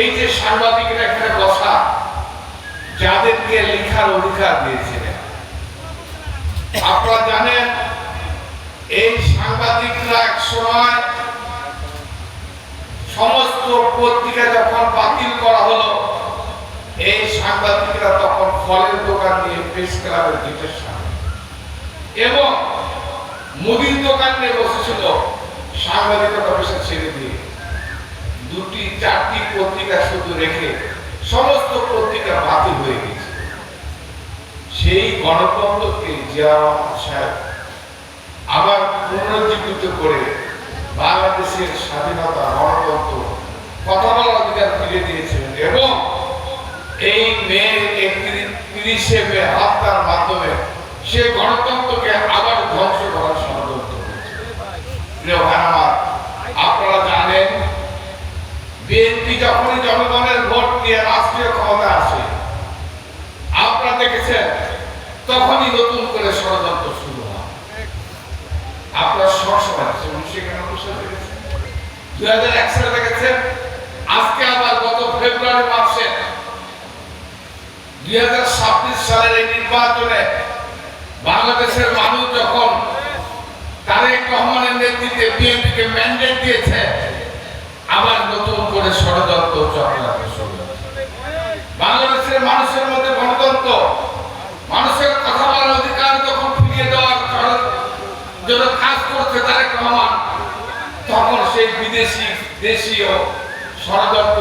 এই যে সাংবাদিকরা এখানে বসা, যাদেরকে লেখার অধিকার দিয়েছিলেন, আপনারা জানেন এই সাংবাদিকরা এক সময় সমস্ত পত্রিকা যখন বাতিল করা হলো, এই সাংবাদিকরা তখন ফলের দোকান নিয়ে প্রেস ক্লাবের গেটের সামনে এবং মুদির দোকান নিয়ে বসেছিল। সাংবাদিকতা পেশা ছেড়ে দিয়ে দুটি চারটি পত্রিকা শুধু রেখে সমস্ত পত্রিকা বাতিল হয়ে গেছে। সেই গণতন্ত্রকে জিয়া রহমান সাহেব আবার পুনরুজ্জীবিত করে বাংলাদেশের স্বাধীনতা, গণতন্ত্র, কথা বলার অধিকার ফিরে দিয়েছিলেন এবং এই মে 30শে মে হত্যার মাধ্যমে সে গণতন্ত্রকে আবার ধ্বংস করার ষড়যন্ত্র করেছে। আপনারা জানেন বিএনপি যখনই জনগণের ভোট নিয়ে রাষ্ট্রীয় ক্ষমতা আসে, আপনারা দেখেছেন তখনই নতুন করে ষড়যন্ত্র শুরু হয়। আপনারা সবসময় 2001 সালে দেখেছেন, আজকে আবার গত ফেব্রুয়ারি মাসে 2026 সালের এই নির্বাচনে বাংলাদেশের মানুষ যখন তারেক রহমানের নেতৃত্বে বিএনপিকে ম্যান্ডেট দিয়েছে, আবার নতুন করে ষড়যন্ত্র চক্রান্ত শুরু হয়েছে। বাংলাদেশের মানুষের মধ্যে গণতন্ত্র, মানুষের কথা বলার অধিকার যখন ফিরিয়ে দেওয়ার জন্য কাজ করছে তারেক রহমান, তখন সেই বিদেশি দেশীয় ষড়যন্ত্র